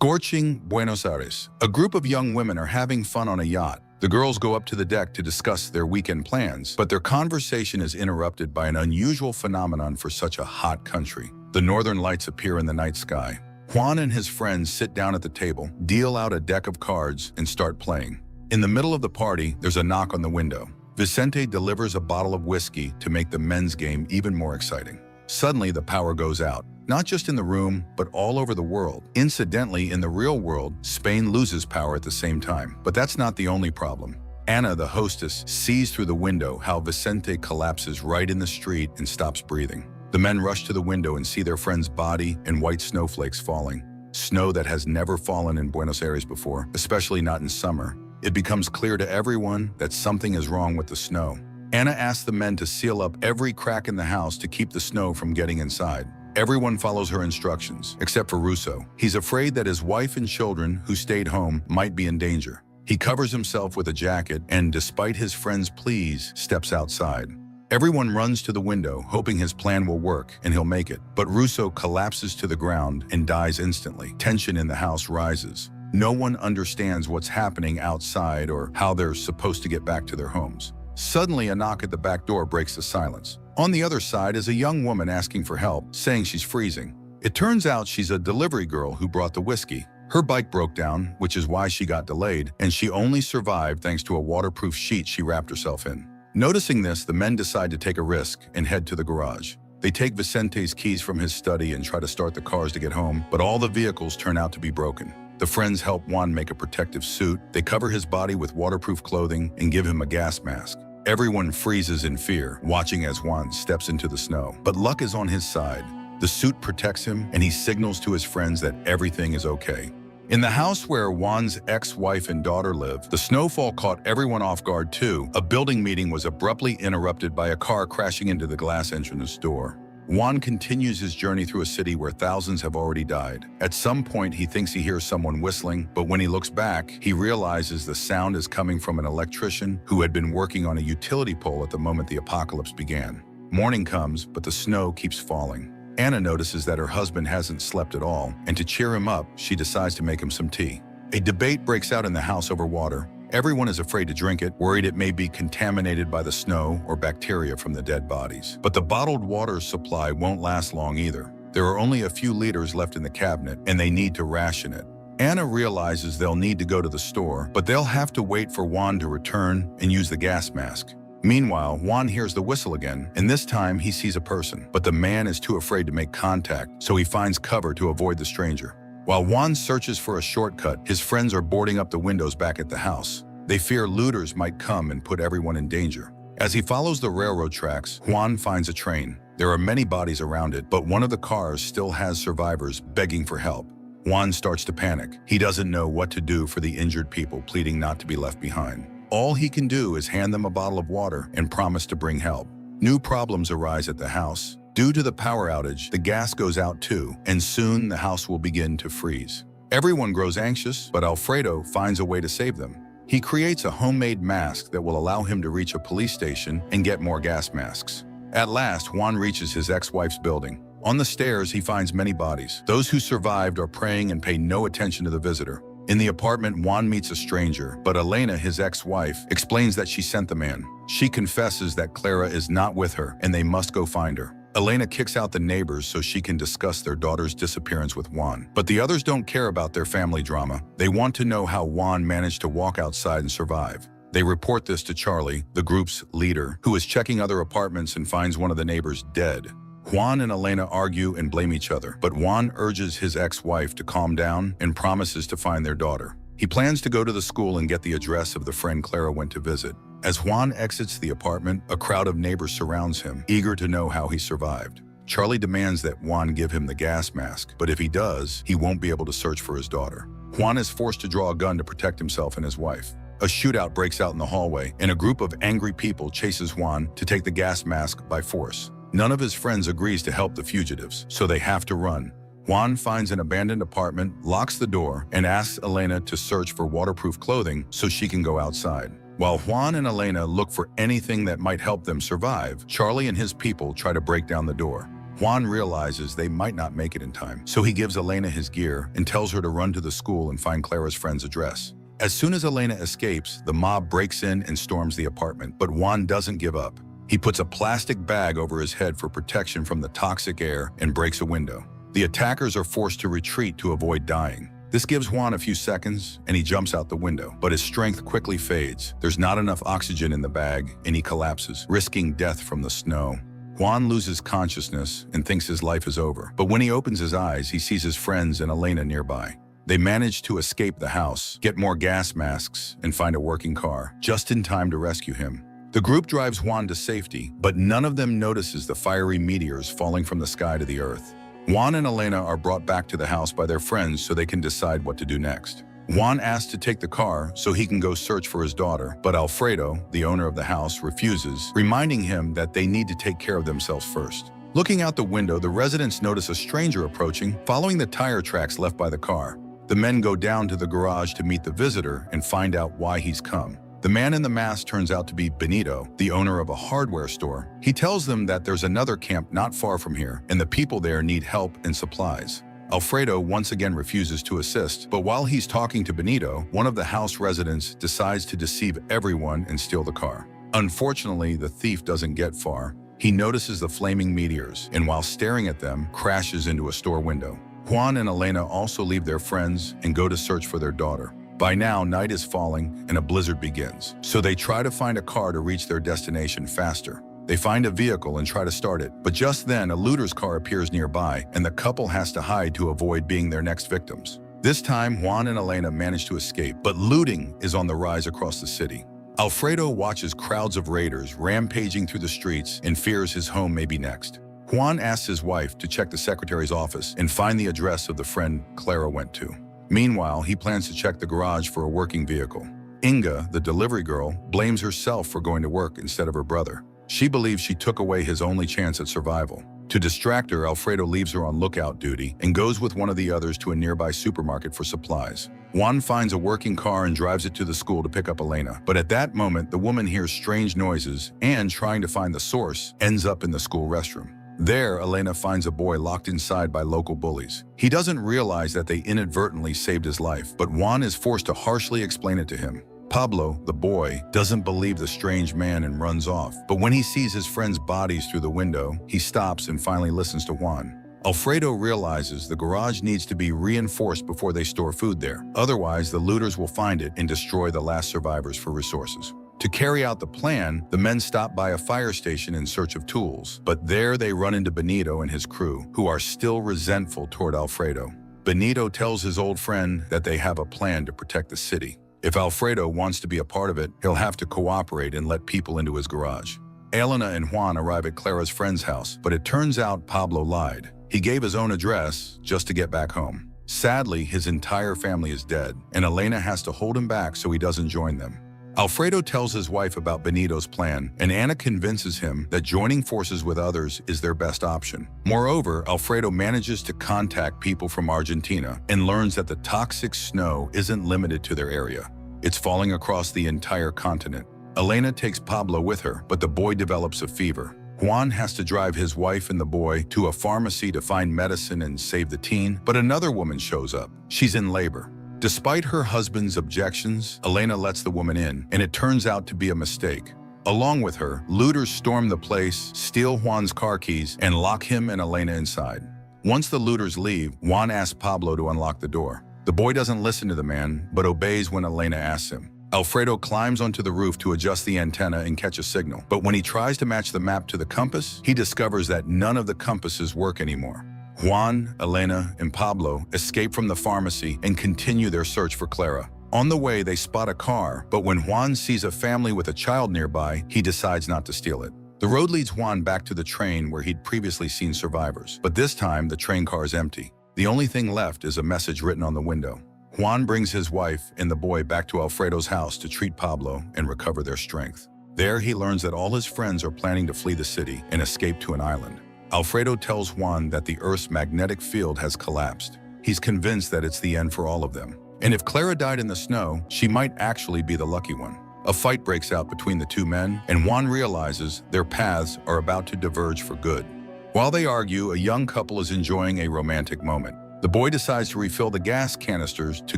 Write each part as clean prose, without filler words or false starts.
Scorching Buenos Aires. A group of young women are having fun on a yacht. The girls go up to the deck to discuss their weekend plans, but their conversation is interrupted by an unusual phenomenon for such a hot country. The northern lights appear in the night sky. Juan and his friends sit down at the table, deal out a deck of cards, and start playing. In the middle of the party, there's a knock on the window. Vicente delivers a bottle of whiskey to make the men's game even more exciting. Suddenly, the power goes out. Not just in the room, but all over the world. Incidentally, in the real world, Spain loses power at the same time. But that's not the only problem. Ana, the hostess, sees through the window how Vicente collapses right in the street and stops breathing. The men rush to the window and see their friend's body and white snowflakes falling. Snow that has never fallen in Buenos Aires before, especially not in summer. It becomes clear to everyone that something is wrong with the snow. Ana asks the men to seal up every crack in the house to keep the snow from getting inside. Everyone follows her instructions, except for Russo. He's afraid that his wife and children, who stayed home, might be in danger. He covers himself with a jacket and, despite his friend's pleas, steps outside. Everyone runs to the window, hoping his plan will work and he'll make it. But Russo collapses to the ground and dies instantly. Tension in the house rises. No one understands what's happening outside or how they're supposed to get back to their homes. Suddenly, a knock at the back door breaks the silence. On the other side is a young woman asking for help, saying she's freezing. It turns out she's a delivery girl who brought the whiskey. Her bike broke down, which is why she got delayed, and she only survived thanks to a waterproof sheet she wrapped herself in. Noticing this, the men decide to take a risk and head to the garage. They take Vicente's keys from his study and try to start the cars to get home, but all the vehicles turn out to be broken. The friends help Juan make a protective suit. They cover his body with waterproof clothing and give him a gas mask. Everyone freezes in fear, watching as Juan steps into the snow. But luck is on his side. The suit protects him, and he signals to his friends that everything is okay. In the house where Juan's ex-wife and daughter live, the snowfall caught everyone off guard too. A building meeting was abruptly interrupted by a car crashing into the glass entrance door. Juan continues his journey through a city where thousands have already died. At some point, he thinks he hears someone whistling, but when he looks back, he realizes the sound is coming from an electrician who had been working on a utility pole at the moment the apocalypse began. Morning comes, but the snow keeps falling. Ana notices that her husband hasn't slept at all, and to cheer him up, she decides to make him some tea. A debate breaks out in the house over water. Everyone is afraid to drink it, worried it may be contaminated by the snow or bacteria from the dead bodies. But the bottled water supply won't last long either. There are only a few liters left in the cabinet, and they need to ration it. Ana realizes they'll need to go to the store, but they'll have to wait for Juan to return and use the gas mask. Meanwhile, Juan hears the whistle again, and this time he sees a person. But the man is too afraid to make contact, so he finds cover to avoid the stranger. While Juan searches for a shortcut, his friends are boarding up the windows back at the house. They fear looters might come and put everyone in danger. As he follows the railroad tracks, Juan finds a train. There are many bodies around it, but one of the cars still has survivors begging for help. Juan starts to panic. He doesn't know what to do for the injured people, pleading not to be left behind. All he can do is hand them a bottle of water and promise to bring help. New problems arise at the house. Due to the power outage, the gas goes out too, and soon the house will begin to freeze. Everyone grows anxious, but Alfredo finds a way to save them. He creates a homemade mask that will allow him to reach a police station and get more gas masks. At last, Juan reaches his ex-wife's building. On the stairs, he finds many bodies. Those who survived are praying and pay no attention to the visitor. In the apartment, Juan meets a stranger, but Elena, his ex-wife, explains that she sent the man. She confesses that Clara is not with her and they must go find her. Elena kicks out the neighbors so she can discuss their daughter's disappearance with Juan. But the others don't care about their family drama. They want to know how Juan managed to walk outside and survive. They report this to Charlie, the group's leader, who is checking other apartments and finds one of the neighbors dead. Juan and Elena argue and blame each other, but Juan urges his ex-wife to calm down and promises to find their daughter. He plans to go to the school and get the address of the friend Clara went to visit. As Juan exits the apartment, a crowd of neighbors surrounds him, eager to know how he survived. Charlie demands that Juan give him the gas mask, but if he does, he won't be able to search for his daughter. Juan is forced to draw a gun to protect himself and his wife. A shootout breaks out in the hallway, and a group of angry people chases Juan to take the gas mask by force. None of his friends agrees to help the fugitives, so they have to run. Juan finds an abandoned apartment, locks the door, and asks Elena to search for waterproof clothing so she can go outside. While Juan and Elena look for anything that might help them survive, Charlie and his people try to break down the door. Juan realizes they might not make it in time, so he gives Elena his gear and tells her to run to the school and find Clara's friend's address. As soon as Elena escapes, the mob breaks in and storms the apartment, but Juan doesn't give up. He puts a plastic bag over his head for protection from the toxic air and breaks a window. The attackers are forced to retreat to avoid dying. This gives Juan a few seconds, and he jumps out the window, but his strength quickly fades. There's not enough oxygen in the bag, and he collapses, risking death from the snow. Juan loses consciousness and thinks his life is over, but when he opens his eyes, he sees his friends and Elena nearby. They manage to escape the house, get more gas masks, and find a working car, just in time to rescue him. The group drives Juan to safety, but none of them notices the fiery meteors falling from the sky to the earth. Juan and Elena are brought back to the house by their friends so they can decide what to do next. Juan asks to take the car so he can go search for his daughter, but Alfredo, the owner of the house, refuses, reminding him that they need to take care of themselves first. Looking out the window, the residents notice a stranger approaching, following the tire tracks left by the car. The men go down to the garage to meet the visitor and find out why he's come. The man in the mask turns out to be Benito, the owner of a hardware store. He tells them that there's another camp not far from here, and the people there need help and supplies. Alfredo once again refuses to assist, but while he's talking to Benito, one of the house residents decides to deceive everyone and steal the car. Unfortunately, the thief doesn't get far. He notices the flaming meteors, and while staring at them, crashes into a store window. Juan and Elena also leave their friends and go to search for their daughter. By now, night is falling and a blizzard begins, so they try to find a car to reach their destination faster. They find a vehicle and try to start it, but just then a looter's car appears nearby and the couple has to hide to avoid being their next victims. This time, Juan and Elena manage to escape, but looting is on the rise across the city. Alfredo watches crowds of raiders rampaging through the streets and fears his home may be next. Juan asks his wife to check the secretary's office and find the address of the friend Clara went to. Meanwhile, he plans to check the garage for a working vehicle. Inga, the delivery girl, blames herself for going to work instead of her brother. She believes she took away his only chance at survival. To distract her, Alfredo leaves her on lookout duty and goes with one of the others to a nearby supermarket for supplies. Juan finds a working car and drives it to the school to pick up Elena. But at that moment, the woman hears strange noises and, trying to find the source, ends up in the school restroom. There, Elena finds a boy locked inside by local bullies. He doesn't realize that they inadvertently saved his life, but Juan is forced to harshly explain it to him. Pablo, the boy, doesn't believe the strange man and runs off. But when he sees his friends' bodies through the window, he stops and finally listens to Juan. Alfredo realizes the garage needs to be reinforced before they store food there. Otherwise, the looters will find it and destroy the last survivors for resources. To carry out the plan, the men stop by a fire station in search of tools, but there they run into Benito and his crew, who are still resentful toward Alfredo. Benito tells his old friend that they have a plan to protect the city. If Alfredo wants to be a part of it, he'll have to cooperate and let people into his garage. Elena and Juan arrive at Clara's friend's house, but it turns out Pablo lied. He gave his own address just to get back home. Sadly, his entire family is dead, and Elena has to hold him back so he doesn't join them. Alfredo tells his wife about Benito's plan, and Anna convinces him that joining forces with others is their best option. Moreover, Alfredo manages to contact people from Argentina and learns that the toxic snow isn't limited to their area. It's falling across the entire continent. Elena takes Pablo with her, but the boy develops a fever. Juan has to drive his wife and the boy to a pharmacy to find medicine and save the teen, but another woman shows up. She's in labor. Despite her husband's objections, Elena lets the woman in, and it turns out to be a mistake. Along with her, looters storm the place, steal Juan's car keys, and lock him and Elena inside. Once the looters leave, Juan asks Pablo to unlock the door. The boy doesn't listen to the man, but obeys when Elena asks him. Alfredo climbs onto the roof to adjust the antenna and catch a signal, but when he tries to match the map to the compass, he discovers that none of the compasses work anymore. Juan, Elena, and Pablo escape from the pharmacy and continue their search for Clara. On the way, they spot a car, but when Juan sees a family with a child nearby, he decides not to steal it. The road leads Juan back to the train where he'd previously seen survivors, but this time the train car is empty. The only thing left is a message written on the window. Juan brings his wife and the boy back to Alfredo's house to treat Pablo and recover their strength. There, he learns that all his friends are planning to flee the city and escape to an island. Alfredo tells Juan that the Earth's magnetic field has collapsed. He's convinced that it's the end for all of them. And if Clara died in the snow, she might actually be the lucky one. A fight breaks out between the two men, and Juan realizes their paths are about to diverge for good. While they argue, a young couple is enjoying a romantic moment. The boy decides to refill the gas canisters to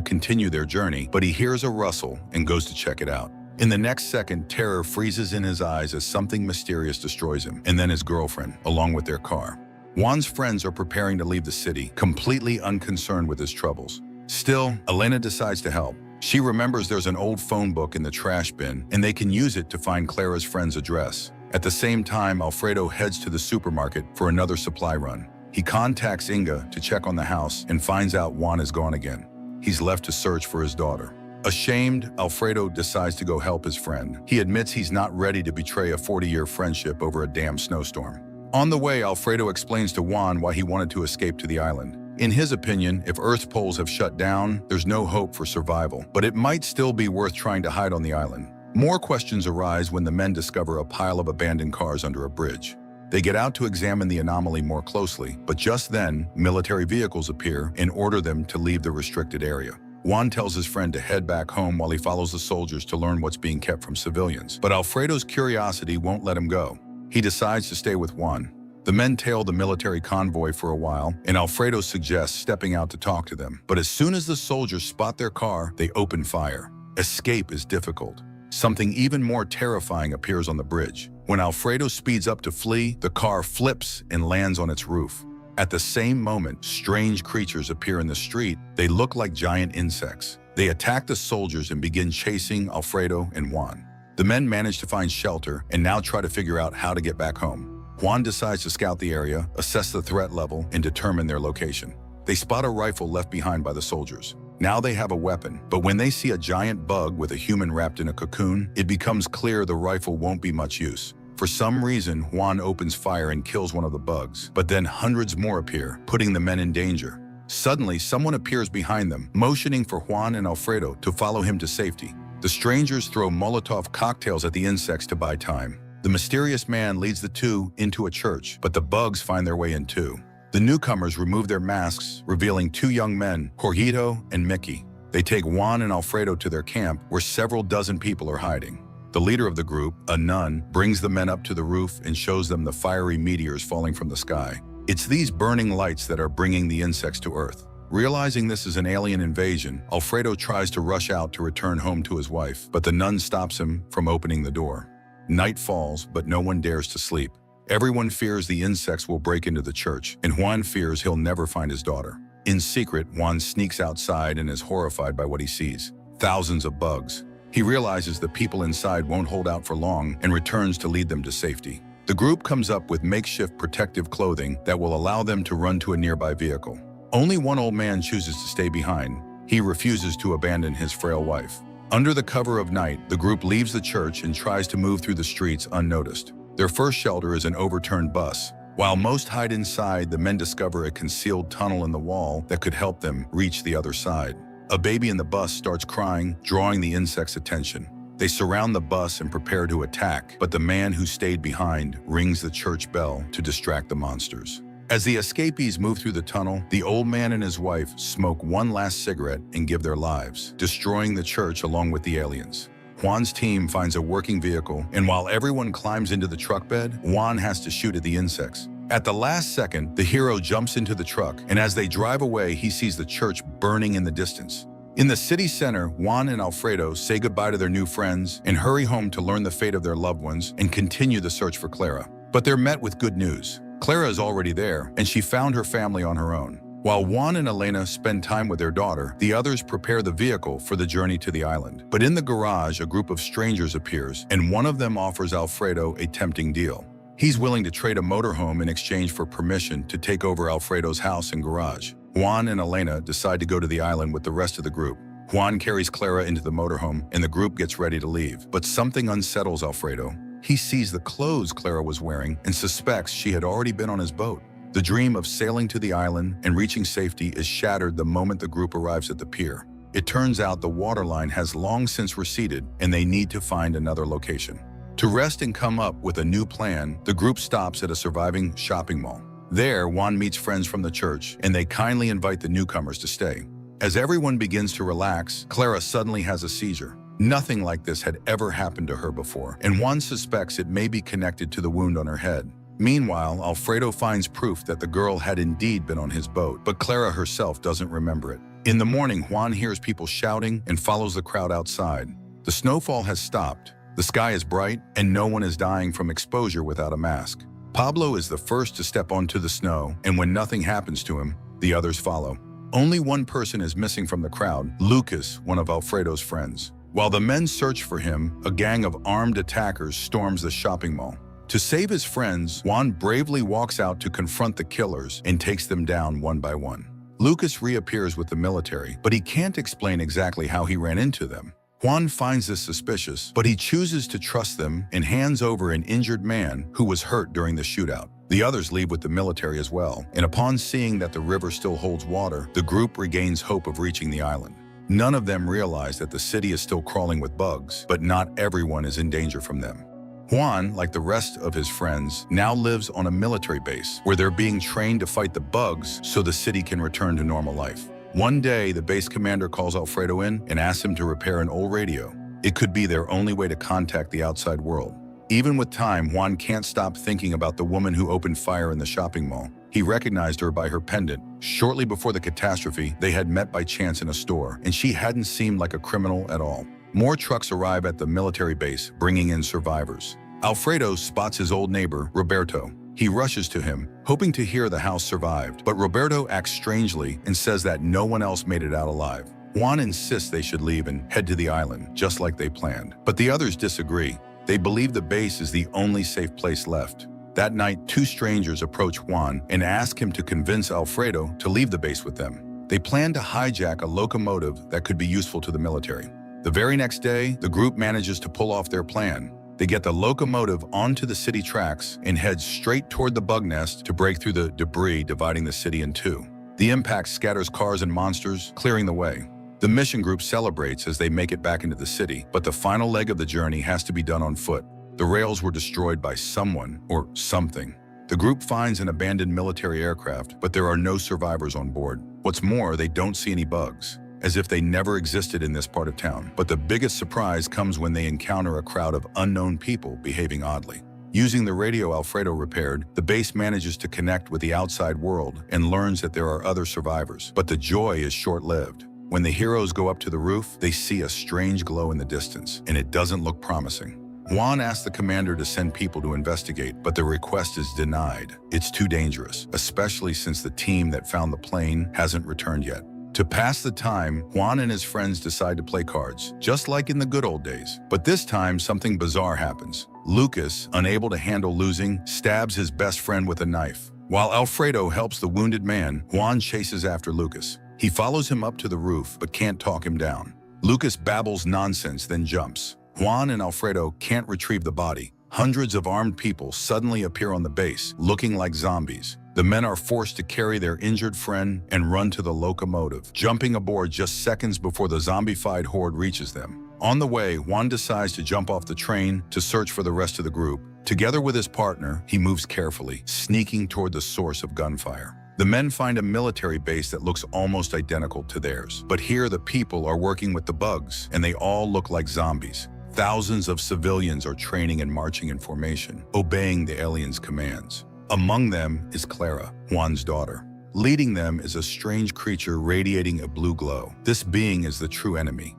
continue their journey, but he hears a rustle and goes to check it out. In the next second, terror freezes in his eyes as something mysterious destroys him, and then his girlfriend, along with their car. Juan's friends are preparing to leave the city, completely unconcerned with his troubles. Still, Elena decides to help. She remembers there's an old phone book in the trash bin, and they can use it to find Clara's friend's address. At the same time, Alfredo heads to the supermarket for another supply run. He contacts Inga to check on the house and finds out Juan is gone again. He's left to search for his daughter. Ashamed, Alfredo decides to go help his friend. He admits he's not ready to betray a 40-year friendship over a damn snowstorm. On the way, Alfredo explains to Juan why he wanted to escape to the island. In his opinion, if Earth's poles have shut down, there's no hope for survival, but it might still be worth trying to hide on the island. More questions arise when the men discover a pile of abandoned cars under a bridge. They get out to examine the anomaly more closely, but just then, military vehicles appear and order them to leave the restricted area. Juan tells his friend to head back home while he follows the soldiers to learn what's being kept from civilians. But Alfredo's curiosity won't let him go. He decides to stay with Juan. The men tail the military convoy for a while, and Alfredo suggests stepping out to talk to them. But as soon as the soldiers spot their car, they open fire. Escape is difficult. Something even more terrifying appears on the bridge. When Alfredo speeds up to flee, the car flips and lands on its roof. At the same moment, strange creatures appear in the street. They look like giant insects. They attack the soldiers and begin chasing Alfredo and Juan. The men manage to find shelter and now try to figure out how to get back home. Juan decides to scout the area, assess the threat level, and determine their location. They spot a rifle left behind by the soldiers. Now they have a weapon, but when they see a giant bug with a human wrapped in a cocoon, it becomes clear the rifle won't be much use. For some reason, Juan opens fire and kills one of the bugs, but then hundreds more appear, putting the men in danger. Suddenly, someone appears behind them, motioning for Juan and Alfredo to follow him to safety. The strangers throw Molotov cocktails at the insects to buy time. The mysterious man leads the two into a church, but the bugs find their way in too. The newcomers remove their masks, revealing two young men, Jorgito and Mickey. They take Juan and Alfredo to their camp, where several dozen people are hiding. The leader of the group, a nun, brings the men up to the roof and shows them the fiery meteors falling from the sky. It's these burning lights that are bringing the insects to Earth. Realizing this is an alien invasion, Alfredo tries to rush out to return home to his wife, but the nun stops him from opening the door. Night falls, but no one dares to sleep. Everyone fears the insects will break into the church, and Juan fears he'll never find his daughter. In secret, Juan sneaks outside and is horrified by what he sees. Thousands of bugs. He realizes the people inside won't hold out for long and returns to lead them to safety. The group comes up with makeshift protective clothing that will allow them to run to a nearby vehicle. Only one old man chooses to stay behind. He refuses to abandon his frail wife. Under the cover of night, the group leaves the church and tries to move through the streets unnoticed. Their first shelter is an overturned bus. While most hide inside, the men discover a concealed tunnel in the wall that could help them reach the other side. A baby in the bus starts crying, drawing the insects' attention. They surround the bus and prepare to attack, but the man who stayed behind rings the church bell to distract the monsters. As the escapees move through the tunnel, the old man and his wife smoke one last cigarette and give their lives, destroying the church along with the aliens. Juan's team finds a working vehicle, and while everyone climbs into the truck bed, Juan has to shoot at the insects. At the last second, the hero jumps into the truck, and as they drive away, he sees the church burning in the distance. In the city center, Juan and Alfredo say goodbye to their new friends and hurry home to learn the fate of their loved ones and continue the search for Clara. But they're met with good news. Clara is already there, and she found her family on her own. While Juan and Elena spend time with their daughter, the others prepare the vehicle for the journey to the island. But in the garage, a group of strangers appears, and one of them offers Alfredo a tempting deal. He's willing to trade a motorhome in exchange for permission to take over Alfredo's house and garage. Juan and Elena decide to go to the island with the rest of the group. Juan carries Clara into the motorhome, and the group gets ready to leave. But something unsettles Alfredo. He sees the clothes Clara was wearing and suspects she had already been on his boat. The dream of sailing to the island and reaching safety is shattered the moment the group arrives at the pier. It turns out the waterline has long since receded, and they need to find another location. To rest and come up with a new plan, the group stops at a surviving shopping mall. There, Juan meets friends from the church, and they kindly invite the newcomers to stay. As everyone begins to relax, Clara suddenly has a seizure. Nothing like this had ever happened to her before, and Juan suspects it may be connected to the wound on her head. Meanwhile, Alfredo finds proof that the girl had indeed been on his boat, but Clara herself doesn't remember it. In the morning, Juan hears people shouting and follows the crowd outside. The snowfall has stopped, the sky is bright, and no one is dying from exposure without a mask. Pablo is the first to step onto the snow, and when nothing happens to him, the others follow. Only one person is missing from the crowd, Lucas, one of Alfredo's friends. While the men search for him, a gang of armed attackers storms the shopping mall. To save his friends, Juan bravely walks out to confront the killers and takes them down one by one. Lucas reappears with the military, but he can't explain exactly how he ran into them. Juan finds this suspicious, but he chooses to trust them and hands over an injured man who was hurt during the shootout. The others leave with the military as well, and upon seeing that the river still holds water, the group regains hope of reaching the island. None of them realize that the city is still crawling with bugs, but not everyone is in danger from them. Juan, like the rest of his friends, now lives on a military base where they're being trained to fight the bugs so the city can return to normal life. One day, the base commander calls Alfredo in and asks him to repair an old radio. It could be their only way to contact the outside world. Even with time, Juan can't stop thinking about the woman who opened fire in the shopping mall. He recognized her by her pendant. Shortly before the catastrophe, they had met by chance in a store, and she hadn't seemed like a criminal at all. More trucks arrive at the military base, bringing in survivors. Alfredo spots his old neighbor, Roberto. He rushes to him, hoping to hear the house survived, but Roberto acts strangely and says that no one else made it out alive. Juan insists they should leave and head to the island, just like they planned. But the others disagree. They believe the base is the only safe place left. That night, two strangers approach Juan and ask him to convince Alfredo to leave the base with them. They plan to hijack a locomotive that could be useful to the military. The very next day, the group manages to pull off their plan. They get the locomotive onto the city tracks and head straight toward the bug nest to break through the debris dividing the city in two. The impact scatters cars and monsters, clearing the way. The mission group celebrates as they make it back into the city, but the final leg of the journey has to be done on foot. The rails were destroyed by someone or something. The group finds an abandoned military aircraft, but there are no survivors on board. What's more, they don't see any bugs, as if they never existed in this part of town. But the biggest surprise comes when they encounter a crowd of unknown people behaving oddly. Using the radio Alfredo repaired, the base manages to connect with the outside world and learns that there are other survivors. But the joy is short-lived. When the heroes go up to the roof, they see a strange glow in the distance, and it doesn't look promising. Juan asks the commander to send people to investigate, but the request is denied. It's too dangerous, especially since the team that found the plane hasn't returned yet. To pass the time, Juan and his friends decide to play cards, just like in the good old days. But this time, something bizarre happens. Lucas, unable to handle losing, stabs his best friend with a knife. While Alfredo helps the wounded man, Juan chases after Lucas. He follows him up to the roof, but can't talk him down. Lucas babbles nonsense, then jumps. Juan and Alfredo can't retrieve the body. Hundreds of armed people suddenly appear on the base, looking like zombies. The men are forced to carry their injured friend and run to the locomotive, jumping aboard just seconds before the zombified horde reaches them. On the way, Juan decides to jump off the train to search for the rest of the group. Together with his partner, he moves carefully, sneaking toward the source of gunfire. The men find a military base that looks almost identical to theirs. But here the people are working with the bugs, and they all look like zombies. Thousands of civilians are training and marching in formation, obeying the aliens' commands. Among them is Clara, Juan's daughter. Leading them is a strange creature radiating a blue glow. This being is the true enemy.